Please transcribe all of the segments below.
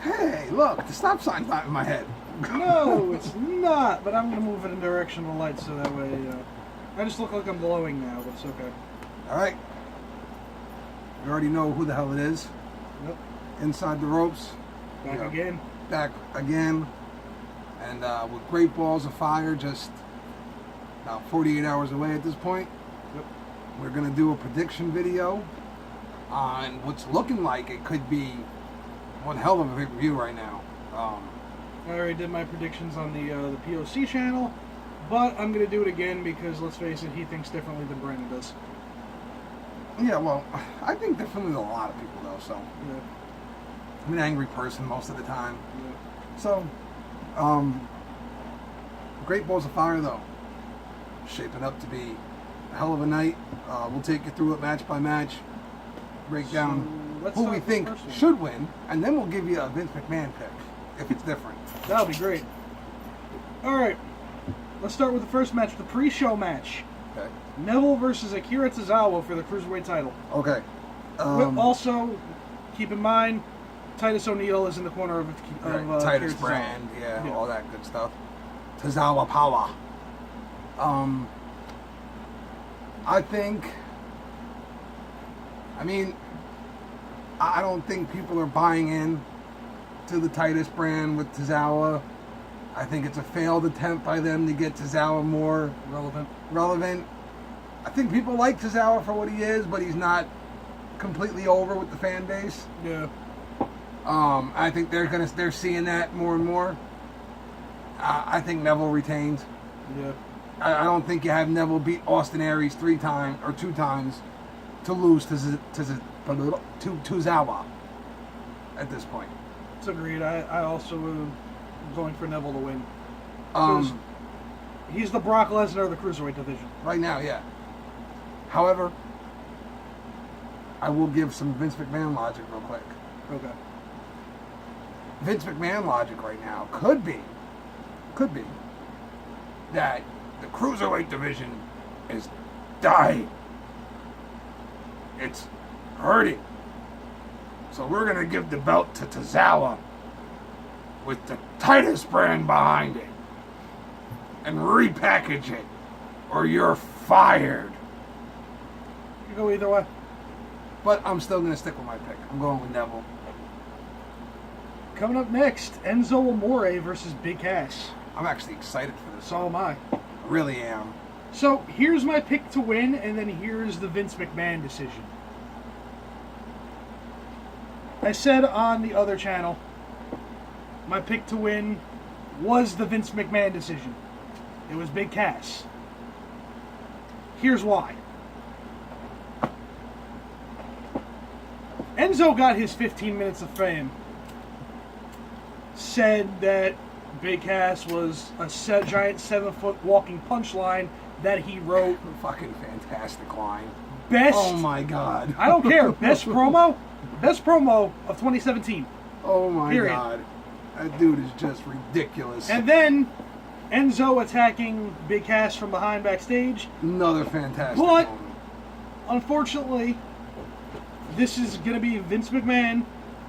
Hey, look, the stop sign's not in my head. No, it's not. But I'm gonna move it in the direction of the light so that way. I just look like I'm glowing now, but it's okay. All right. You already know who the hell it is. Yep. Inside the ropes. Back again. Back again. And with Great Balls of Fire just about 48 hours away at this point. Yep. We're going to do a prediction video on what's looking like it could be one hell of a pay-per-view right now. I already did my predictions on the POC channel, but I'm going to do it again because, let's face it, he thinks differently than Brandon does. Yeah, well, I think differently than a lot of people, though, so. Yeah. I'm an angry person most of the time. Yeah. So, Great Balls of Fire, though, shaping up to be a hell of a night. We'll take you through it match by match, break down who we think should win, and then we'll give you a Vince McMahon pick, if it's different. That'll be great. Alright, let's start with the first match, the pre-show match. Okay. Neville versus Akira Tozawa for the Cruiserweight title. Okay. Also, keep in mind, Titus O'Neil is in the corner of Titus Brand, yeah, all that good stuff. Tozawa power. I don't think people are buying in to the Titus Brand with Tozawa. I think it's a failed attempt by them to get Tozawa more relevant. I think people like Tozawa for what he is, but he's not completely over with the fan base. Yeah. I think they're seeing that more and more. I think Neville retains. Yeah. I don't think you have Neville beat Austin Aries 2 times to lose to Tozawa at this point. It's agreed. I also am going for Neville to win. He's the Brock Lesnar of the Cruiserweight division. Right now, yeah. However, I will give some Vince McMahon logic real quick. Okay. Vince McMahon logic right now could be that the Cruiserweight division is dying. It's hurting. So we're going to give the belt to Tozawa with the Titus Brand behind it and repackage it, or you're fired. You go either way. But I'm still going to stick with my pick. I'm going with Neville. Coming up next, Enzo Amore versus Big Cass. I'm actually excited for this. So am I. I really am. So here's my pick to win, and then here's the Vince McMahon decision. I said on the other channel, my pick to win was the Vince McMahon decision. It was Big Cass. Here's why. Enzo got his 15 minutes of fame. Said that Big Cass was a giant 7-foot walking punchline that he wrote. Fucking fantastic line. Best. Oh my god. I don't care. Best promo of 2017. Oh my Period. god. That dude is just ridiculous. And then Enzo attacking Big Cass from behind backstage. Another fantastic But moment. unfortunately, this is going to be Vince McMahon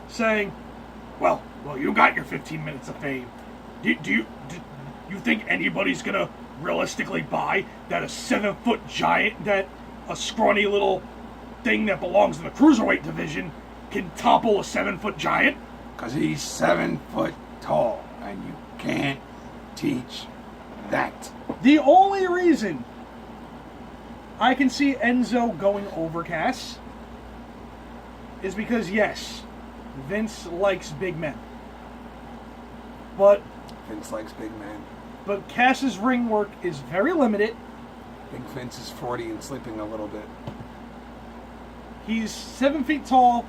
saying, well, you got your 15 minutes of fame. Do you think anybody's going to realistically buy that a 7-foot giant, that a scrawny little thing that belongs to the Cruiserweight division can topple a 7-foot giant? Because he's 7 foot tall, and you can't teach that. The only reason I can see Enzo going over Cass is because, yes, Vince likes big men. But Vince likes big men. But Cass's ring work is very limited. Big Vince is 40 and slipping a little bit. He's 7 feet tall,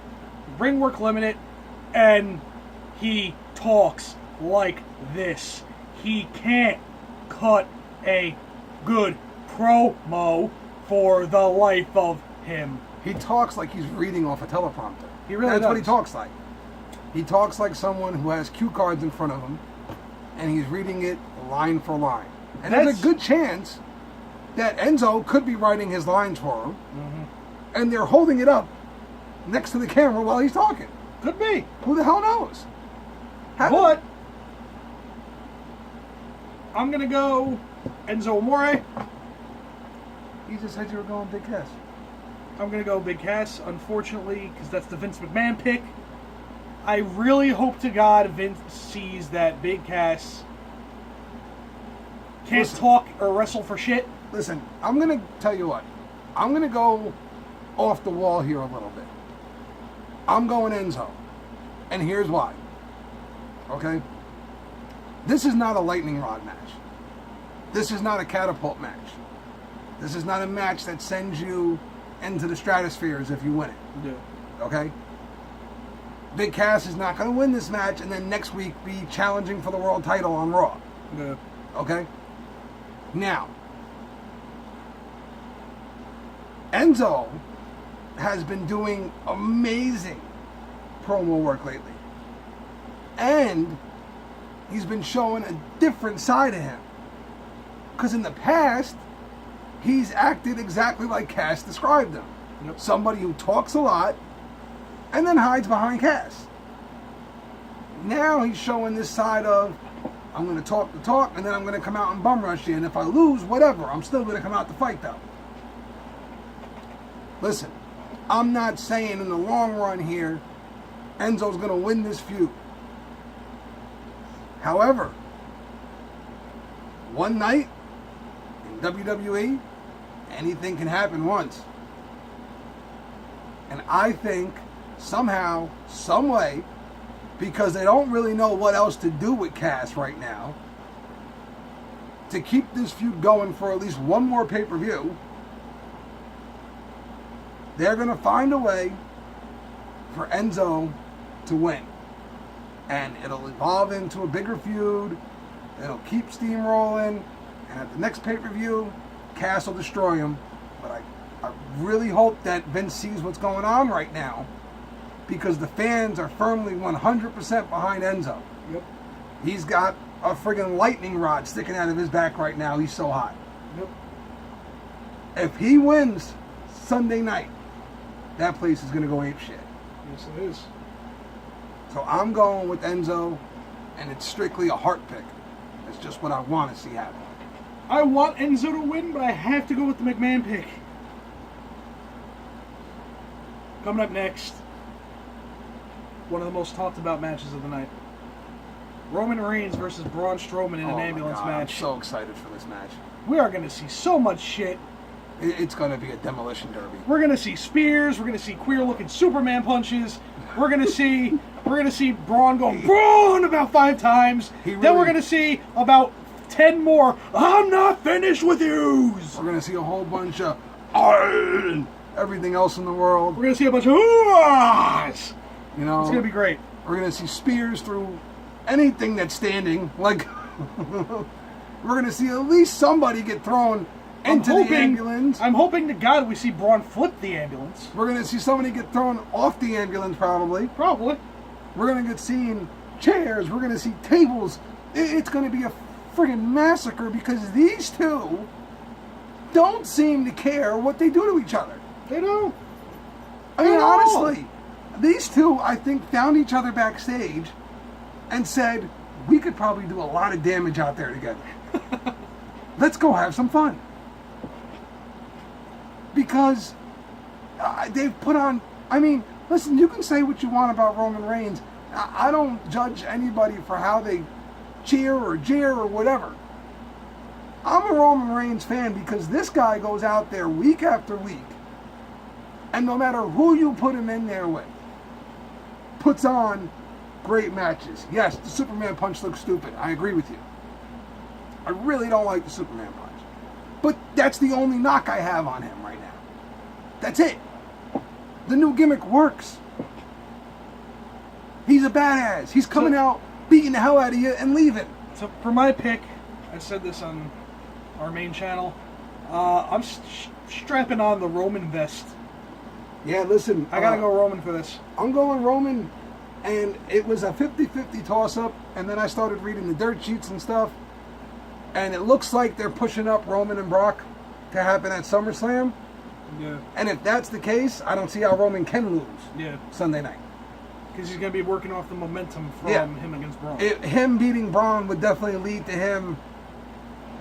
ring work limited, and he talks like this. He can't cut a good promo for the life of him. He talks like he's reading off a teleprompter. He really That's does. what he talks like. He talks like someone who has cue cards in front of him, and he's reading it line for line. And there's a good chance that Enzo could be writing his lines for him, and they're holding it up next to the camera while he's talking. Could be. Who the hell knows? But I'm going to go Enzo Amore. You just said you were going Big Cass. I'm going to go Big Cass, unfortunately, because that's the Vince McMahon pick. I really hope to God Vince sees that Big Cass can't talk or wrestle for shit. Listen, I'm going to tell you what. I'm going to go off the wall here a little bit. I'm going Enzo. And here's why. Okay? This is not a lightning rod match. This is not a catapult match. This is not a match that sends you into the stratospheres if you win it. Yeah. Okay? Big Cass is not going to win this match and then next week be challenging for the world title on Raw. Yeah. Okay? Now, Enzo has been doing amazing promo work lately. And he's been showing a different side of him. Because in the past, he's acted exactly like Cass described him. Yep. Somebody who talks a lot and then hides behind Cass. Now he's showing this side of, I'm going to talk the talk and then I'm going to come out and bum rush you. And if I lose, whatever, I'm still going to come out to fight though. Listen, I'm not saying in the long run here, Enzo's going to win this feud. However, one night in WWE, anything can happen once. And I think somehow, some way, because they don't really know what else to do with Cass right now, to keep this feud going for at least one more pay-per-view, they're going to find a way for Enzo to win. And it'll evolve into a bigger feud. It'll keep steamrolling. And at the next pay-per-view, Cass will destroy him. But I really hope that Vince sees what's going on right now. Because the fans are firmly 100% behind Enzo. Yep. He's got a friggin' lightning rod sticking out of his back right now. He's so hot. Yep. If he wins Sunday night, that place is going to go apeshit. Yes, it is. So I'm going with Enzo, and it's strictly a heart pick. It's just what I want to see happen. I want Enzo to win, but I have to go with the McMahon pick. Coming up next, one of the most talked about matches of the night. Roman Reigns versus Braun Strowman in an ambulance match. I'm so excited for this match. We are going to see so much shit. It's going to be a demolition derby. We're going to see spears. We're going to see queer-looking Superman punches. We're going to see Braun going Braun about 5 times. Then we're going to see about 10 more. I'm not finished with yous. We're going to see a whole bunch of and everything else in the world. We're going to see a bunch of oohs. You know, it's going to be great. We're going to see spears through anything that's standing. Like we're going to see at least somebody get thrown into the ambulance. I'm hoping to God we see Braun flip the ambulance. We're going to see somebody get thrown off the ambulance, probably. Probably. We're going to get seen chairs. We're going to see tables. It's going to be a friggin' massacre because these two don't seem to care what they do to each other. They don't. I mean, honestly, these two, I think, found each other backstage and said, we could probably do a lot of damage out there together. Let's go have some fun. Because they've put on... I mean, listen, you can say what you want about Roman Reigns. I don't judge anybody for how they cheer or jeer or whatever. I'm a Roman Reigns fan because this guy goes out there week after week, and no matter who you put him in there with, puts on great matches. Yes, the Superman punch looks stupid. I agree with you. I really don't like the Superman punch. But that's the only knock I have on him right now. That's it. The new gimmick works. He's a badass. He's coming out, beating the hell out of you, and leaving. So for my pick, I said this on our main channel, I'm strapping on the Roman vest. Yeah, listen. I gotta go Roman for this. I'm going Roman, and it was a 50-50 toss-up, and then I started reading the dirt sheets and stuff, and it looks like they're pushing up Roman and Brock to happen at SummerSlam. Yeah. And if that's the case, I don't see how Roman can lose Yeah. Sunday night. Because he's going to be working off the momentum from him against Braun. Him beating Braun would definitely lead to him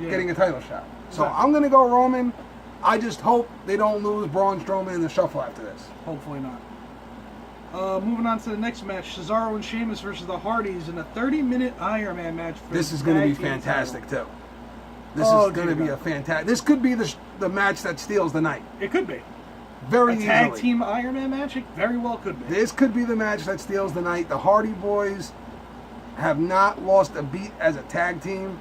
getting a title shot. So Exactly. I'm going to go Roman. I just hope they don't lose Braun Strowman in the shuffle after this. Hopefully not. Moving on to the next match, Cesaro and Sheamus versus the Hardys in a 30-minute Iron Man match. This is going to be fantastic, too. This is going to be a fantastic... This could be the match that steals the night. It could be. Very a easily. tag team Iron Man match? It very well could be. This could be the match that steals the night. The Hardy Boys have not lost a beat as a tag team.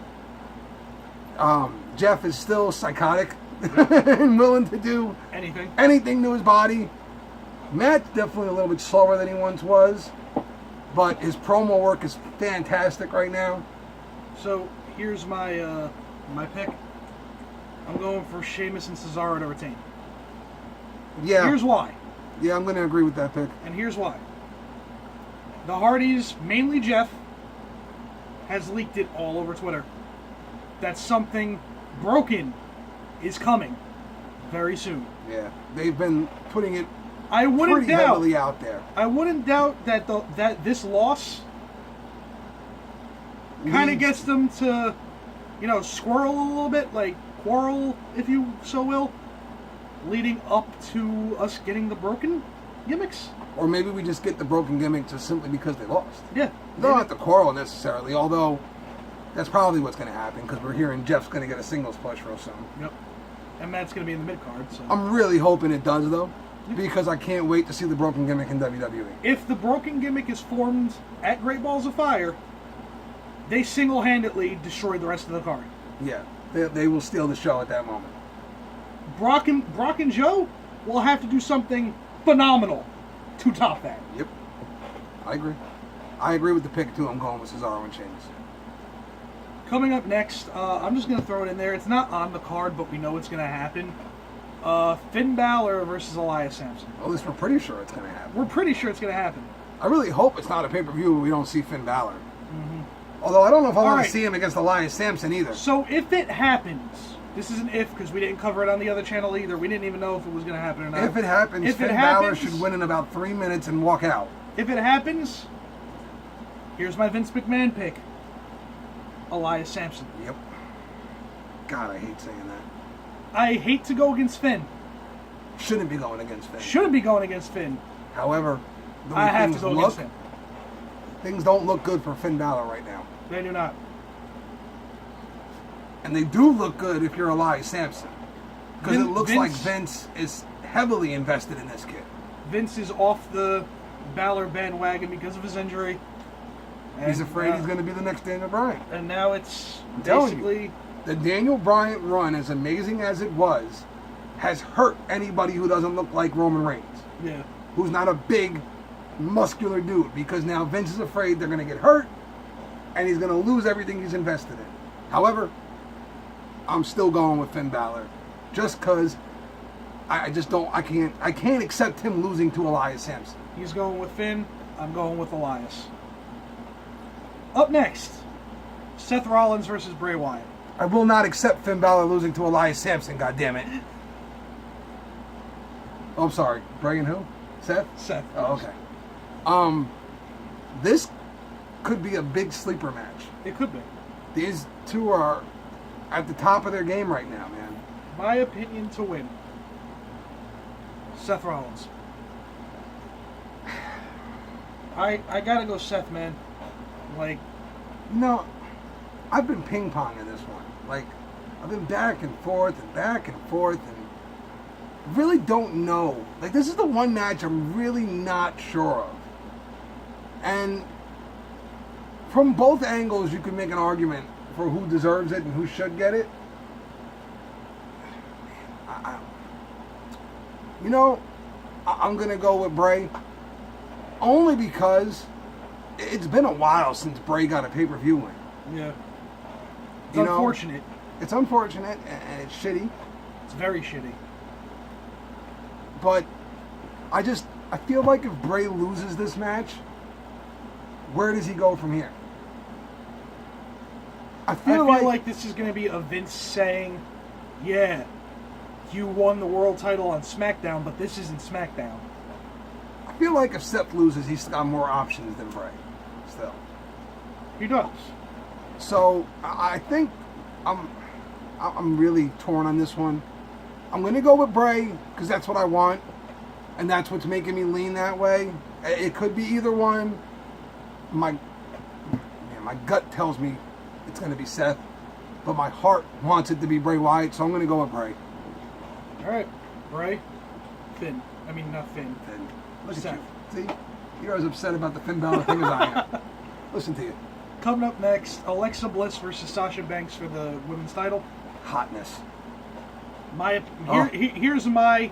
Jeff is still psychotic and willing to do anything to his body. Matt's definitely a little bit slower than he once was, but his promo work is fantastic right now. So here's my my pick. I'm going for Sheamus and Cesaro to retain. Yeah. Here's why. Yeah, I'm going to agree with that pick. And here's why. The Hardys, mainly Jeff, has leaked it all over Twitter that something broken is coming very soon. Yeah, they've been putting it pretty heavily out there. I wouldn't doubt that this loss kind of gets them to, squirrel a little bit, like quarrel, if you so will, leading up to us getting the broken gimmicks. Or maybe we just get the broken gimmick just simply because they lost. Yeah. They don't have to quarrel necessarily, although that's probably what's going to happen because we're hearing Jeff's going to get a singles push real soon. Yep. And Matt's going to be in the mid-card. So. I'm really hoping it does, though, because I can't wait to see the broken gimmick in WWE. If the broken gimmick is formed at Great Balls of Fire, they single-handedly destroy the rest of the card. Yeah, they will steal the show at that moment. Brock and Joe will have to do something phenomenal to top that. Yep. I agree. I agree with the pick, too. I'm going with Cesaro and Sheamus. Coming up next, I'm just going to throw it in there. It's not on the card, but we know it's going to happen. Finn Balor versus Elias Sampson. At least we're pretty sure it's going to happen. We're pretty sure it's going to happen. I really hope it's not a pay-per-view where we don't see Finn Balor. Mm-hmm. Although I don't know if I want to see him against Elias Sampson either. So if it happens, this is an if because we didn't cover it on the other channel either. We didn't even know if it was going to happen or not. If it happens, Finn Balor should win in about 3 minutes and walk out. If it happens, here's my Vince McMahon pick. Elias Sampson. Yep. God, I hate saying that. I hate to go against Finn. Shouldn't be going against Finn. Shouldn't be going against Finn. However, the way I have to go against him. Things don't look good for Finn Balor right now. They do not. And they do look good if you're Elias Sampson. Because it looks like Vince is heavily invested in this kid. Vince is off the Balor bandwagon because of his injury. He's afraid he's going to be the next Daniel Bryan. And now it's basically... The Daniel Bryan run, as amazing as it was, has hurt anybody who doesn't look like Roman Reigns. Yeah. Who's not a big, muscular dude. Because now Vince is afraid they're going to get hurt, and he's going to lose everything he's invested in. However, I'm still going with Finn Balor. Just because I can't accept him losing to Elias Sampson. He's going with Finn. I'm going with Elias. Up next, Seth Rollins versus Bray Wyatt. I will not accept Finn Balor losing to Elias Sampson, goddammit. Oh, I'm sorry. Bray and who? Seth? Seth. Oh, okay. This could be a big sleeper match. It could be. These two are at the top of their game right now, man. My opinion to win. Seth Rollins. I gotta go Seth, man. Like... No, I've been ping-ponging this one. Like, I've been back and forth, and really don't know. Like, this is the one match I'm really not sure of. And from both angles, you can make an argument for who deserves it and who should get it. I'm going to go with Bray. Only because it's been a while since Bray got a pay-per-view win. Yeah. It's unfortunate. It's unfortunate, and it's shitty. It's very shitty. But I feel like if Bray loses this match, where does he go from here? I feel like this is going to be a Vince saying, yeah, you won the world title on SmackDown, but this isn't SmackDown. I feel like if Seth loses, he's got more options than Bray. Still. He does. So I think I'm really torn on this one. I'm going to go with Bray because that's what I want, and that's what's making me lean that way. It could be either one. My gut tells me it's going to be Seth, but my heart wants it to be Bray Wyatt, so I'm going to go with Bray. All right, Bray, Finn. I mean, not Finn. Finn. Look Seth. at you. See, you're as upset about the Finn Balor thing as I am. Listen to you. Coming up next, Alexa Bliss versus Sasha Banks for the women's title. Hotness. Here's my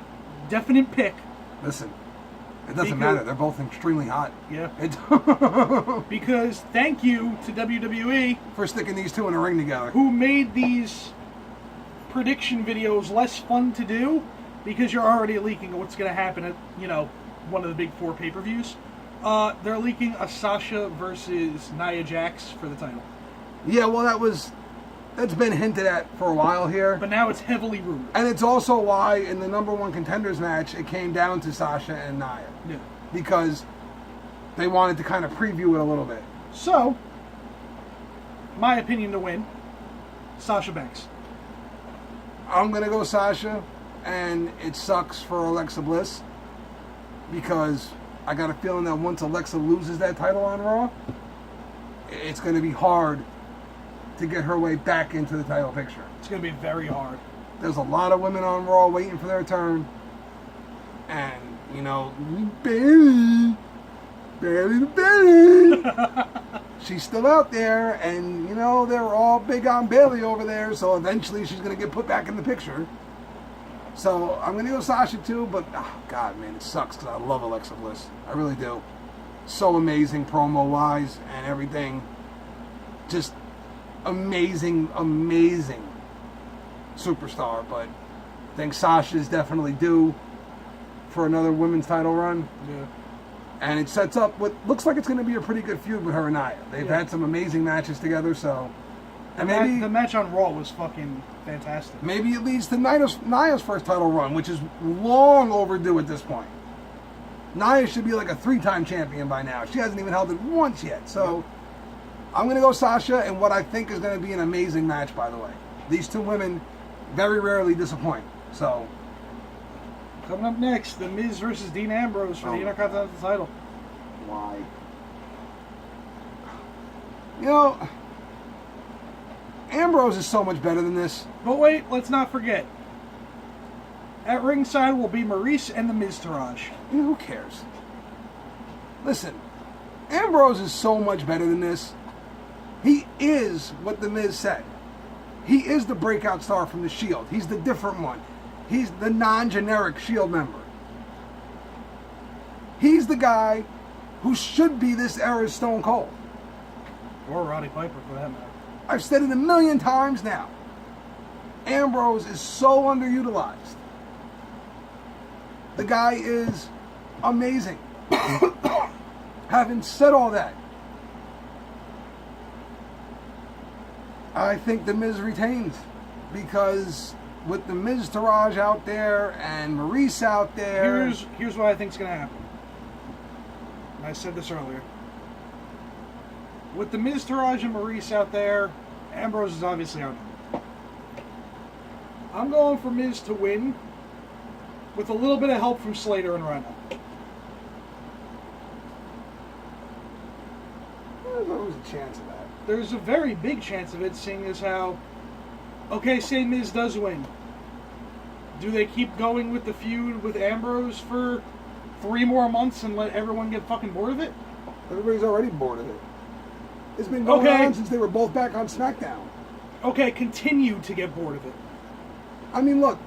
definite pick. Listen, it doesn't matter. They're both extremely hot. Yeah. Because thank you to WWE for sticking these two in a ring together. Who made these prediction videos less fun to do because you're already leaking what's going to happen at, one of the big 4 pay-per-views. They're leaking a Sasha versus Nia Jax for the title. Yeah, well, that's been hinted at for a while here. But now it's heavily rumored. And it's also why in the number 1 contenders match, it came down to Sasha and Nia. Yeah. Because they wanted to kind of preview it a little bit. So, my opinion to win, Sasha Banks. I'm going to go Sasha, and it sucks for Alexa Bliss. Because I got a feeling that once Alexa loses that title on Raw, it's going to be hard to get her way back into the title picture. It's going to be very hard. There's a lot of women on Raw waiting for their turn. And, Bailey, she's still out there. And, they're all big on Bailey over there. So eventually she's going to get put back in the picture. So I'm going to go Sasha too. But, God, man, it sucks because I love Alexa Bliss. I really do. So amazing promo-wise and everything. Just amazing superstar, but I think Sasha's definitely due for another women's title run. Yeah. And it sets up what looks like it's going to be a pretty good feud with her and Nia. They've had some amazing matches together, so... And maybe the match on Raw was fucking fantastic. Maybe it leads to Nia's first title run, which is long overdue at this point. Nia should be like a 3-time champion by now. She hasn't even held it once yet, so... I'm going to go Sasha in what I think is going to be an amazing match, by the way. These two women very rarely disappoint. So, coming up next, The Miz versus Dean Ambrose for the Intercontinental title. Why? Ambrose is so much better than this. But wait, let's not forget. At ringside will be Maurice and the Miztourage. Who cares? Listen, Ambrose is so much better than this. He is what The Miz said. He is the breakout star from the Shield. He's the different one. He's the non-generic Shield member. He's the guy who should be this era's Stone Cold. Or Roddy Piper, for that matter. I've said it 1,000,000 times now. Ambrose is so underutilized. The guy is amazing. Having said all that, I think The Miz retains because with the Miztourage out there and Maurice out there... Here's what I think is going to happen. I said this earlier. With the Miztourage and Maurice out there, Ambrose is obviously out. I'm going for Miz to win with a little bit of help from Slater and Rhino. There's always a chance of that. There's a very big chance of it, seeing as how... Okay, say Miz does win. Do they keep going with the feud with Ambrose for 3 more months and let everyone get fucking bored of it? Everybody's already bored of it. It's been going on since they were both back on SmackDown. Okay, continue to get bored of it. I mean, look.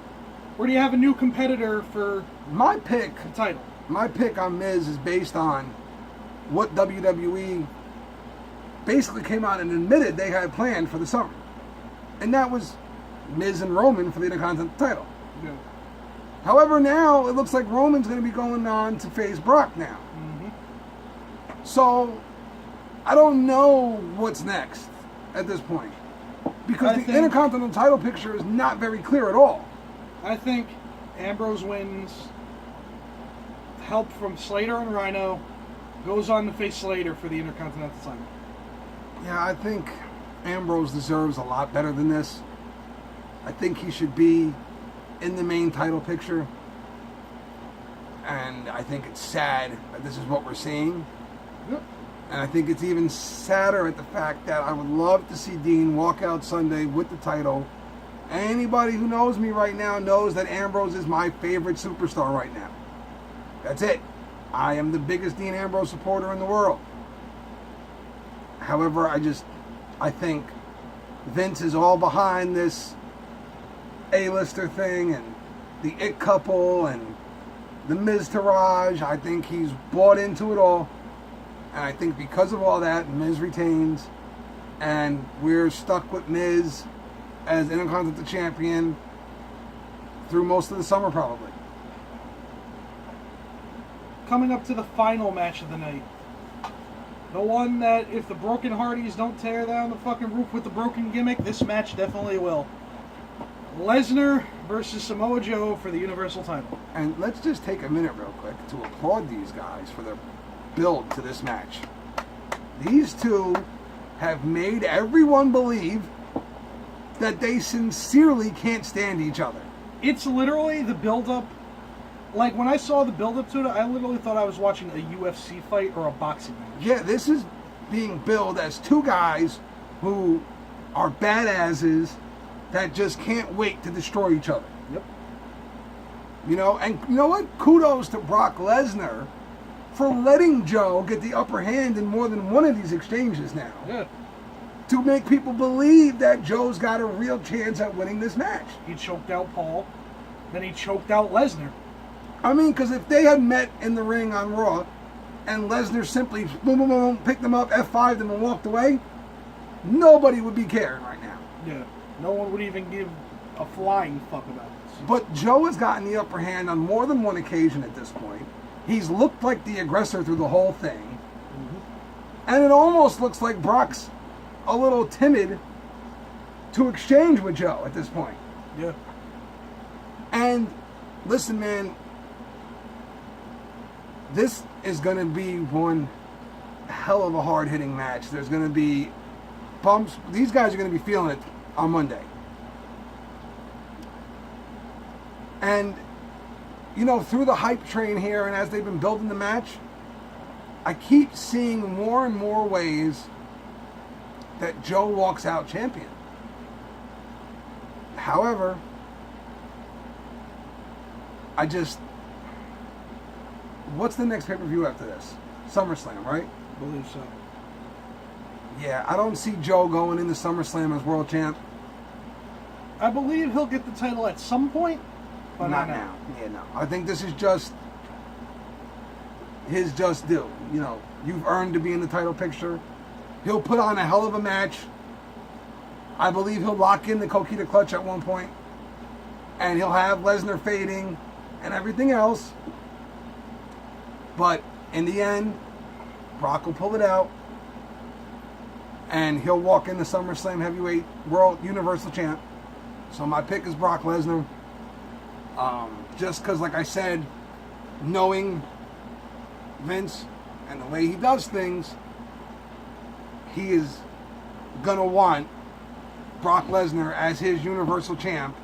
Or do you have a new competitor for my pick? The title. My pick on Miz is based on what WWE basically came out and admitted they had planned for the summer. And that was Miz and Roman for the Intercontinental title. Yeah. However, now it looks like Roman's going to be going on to face Brock now. Mm-hmm. So, I don't know what's next at this point. Because the Intercontinental title picture is not very clear at all. I think Ambrose wins. help from Slater and Rhino, goes on to face Slater for the Intercontinental title. Yeah, I think Ambrose deserves a lot better than this. I think he should be in the main title picture. And I think it's sad that this is what we're seeing. Yep. And I think it's even sadder at the fact that I would love to see Dean walk out Sunday with the title. Anybody who knows me right now knows that Ambrose is my favorite superstar right now. That's it. I am the biggest Dean Ambrose supporter in the world. However, I think Vince is all behind this A-lister thing and the It Couple and the Miz Taraj. I think he's bought into it all. And I think because of all that, Miz retains. And we're stuck with Miz as Intercontinental Champion through most of the summer, probably. Coming up to the final match of the night. The one that, if the Broken Hardys don't tear down the fucking roof with the broken gimmick, this match definitely will. Lesnar versus Samoa Joe for the Universal title. And let's just take a minute real quick to applaud these guys for their build to this match. These two have made everyone believe that they sincerely can't stand each other. It's literally the build-up. Like, when I saw the build-up to it, I literally thought I was watching a UFC fight or a boxing match. Yeah, this is being billed as two guys who are badasses that just can't wait to destroy each other. Yep. You know, and you know what? Kudos to Brock Lesnar for letting Joe get the upper hand in more than one of these exchanges now. Yeah. To make people believe that Joe's got a real chance at winning this match. He choked out Paul. Then he choked out Lesnar. I mean, because if they had met in the ring on Raw and Lesnar simply boom, boom, boom, picked them up, F5'd them and walked away, nobody would be caring right now. Yeah. No one would even give a flying fuck about this. But Joe has gotten the upper hand on more than one occasion at this point. He's looked like the aggressor through the whole thing. Mm-hmm. And it almost looks like Brock's a little timid to exchange with Joe at this point. Yeah. And listen, man, this is going to be one hell of a hard-hitting match. There's going to be bumps. These guys are going to be feeling it on Monday. And, you know, through the hype train here and as they've been building the match, I keep seeing more and more ways that Joe walks out champion. However, what's the next pay-per-view after this? SummerSlam, right? I believe so. Yeah, I don't see Joe going into SummerSlam as world champ. I believe he'll get the title at some point, but not now. Yeah, no. I think this is just his just due. You know, you've earned to be in the title picture. He'll put on a hell of a match. I believe he'll lock in the Coquina Clutch at one point. And he'll have Lesnar fading and everything else. But in the end, Brock will pull it out. And he'll walk into SummerSlam Heavyweight World Universal Champ. So my pick is Brock Lesnar. Just because, like I said, knowing Vince and the way he does things, he is going to want Brock Lesnar as his Universal Champ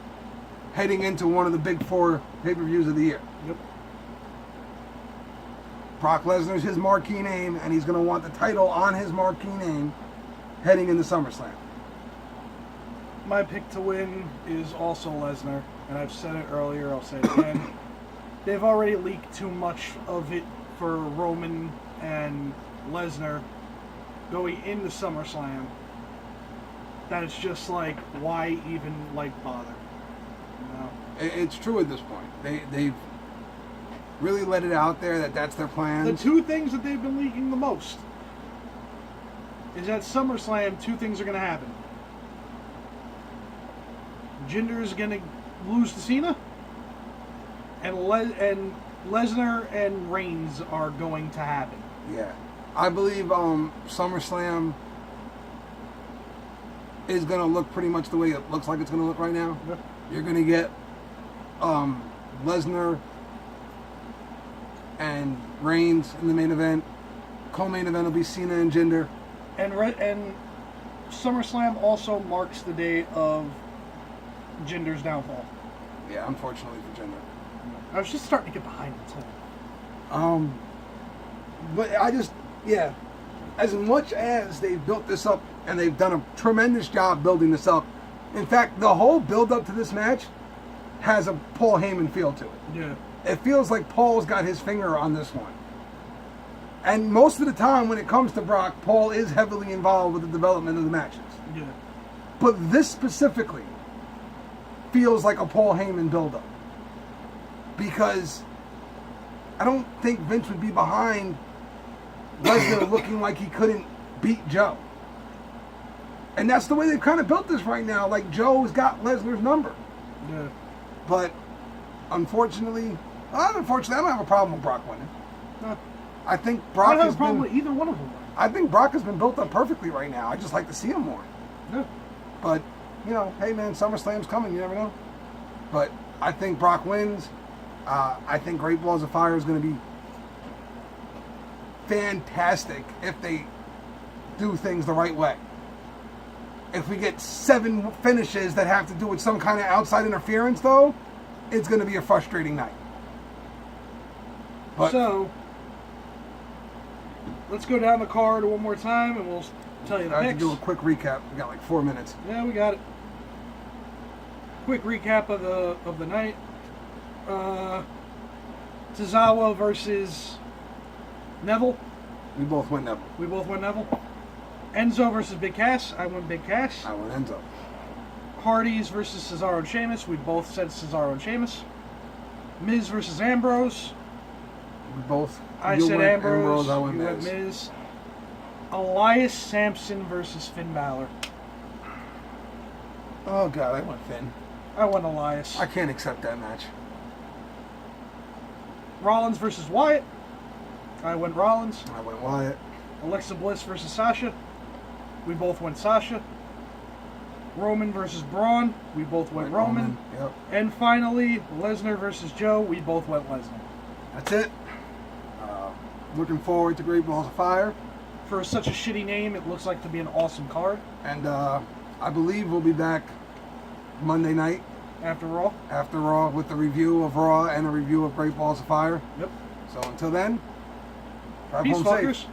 heading into one of the big four pay-per-views of the year. Yep. Brock Lesnar's his marquee name, and he's going to want the title on his marquee name heading into SummerSlam. My pick to win is also Lesnar, and I've said it earlier, I'll say it again. They've already leaked too much of it for Roman and Lesnar going into SummerSlam that it's just like, why even bother? You know? It's true at this point. They've really let it out there that that's their plan. The two things that they've been leaking the most is at SummerSlam, two things are going to happen. Jinder is going to lose to Cena, and Lesnar and Reigns are going to happen. Yeah. I believe SummerSlam is going to look pretty much the way it looks like it's going to look right now. Yep. You're going to get Lesnar and Reigns in the main event. Co-main event will be Cena and Jinder. And SummerSlam also marks the day of Jinder's downfall. Yeah, unfortunately for Jinder. I was just starting to get behind it too. But I just, yeah, as much as they've built this up, and they've done a tremendous job building this up. In fact, the whole build-up to this match has a Paul Heyman feel to it. Yeah. It feels like Paul's got his finger on this one. And most of the time when it comes to Brock, Paul is heavily involved with the development of the matches. Yeah. But this specifically feels like a Paul Heyman build-up. Because I don't think Vince would be behind Lesnar looking like he couldn't beat Joe. And that's the way they've kind of built this right now. Like, Joe's got Lesnar's number. Yeah. But unfortunately, I don't have a problem with Brock winning. No. I think I Brock don't have has a problem been. with either one of them. I think Brock has been built up perfectly right now. I just like to see him more. Yeah. But hey man, SummerSlam's coming. You never know. But I think Brock wins. I think Great Balls of Fire is going to be fantastic if they do things the right way. If we get 7 finishes that have to do with some kind of outside interference, though, it's going to be a frustrating night. But So, let's go down the card one more time, and we'll tell you the I have picks. to do a quick recap. We got like 4 minutes. Yeah, we got it. Quick recap of the night. Tozawa versus Neville. We both went Neville. We both went Neville. Enzo versus Big Cass. I went Big Cass. I went Enzo. Hardys versus Cesaro and Sheamus. We both said Cesaro and Sheamus. Miz versus Ambrose. We both. I you said went Ambrose. I went You went Miz. Miz. Elias Sampson versus Finn Balor. Oh god, I went Finn. I went Elias. I can't accept that match. Rollins versus Wyatt. I went Rollins. I went Wyatt. Alexa Bliss versus Sasha. We both went Sasha. Roman versus Braun. We both went Roman. Yep. And finally, Lesnar versus Joe. We both went Lesnar. That's it. Looking forward to Great Balls of Fire. For such a shitty name, it looks like to be an awesome card. And I believe we'll be back Monday night After Raw. after Raw with the review of Raw and a review of Great Balls of Fire. Yep. So until then, drive Peace, home safe. fuckers.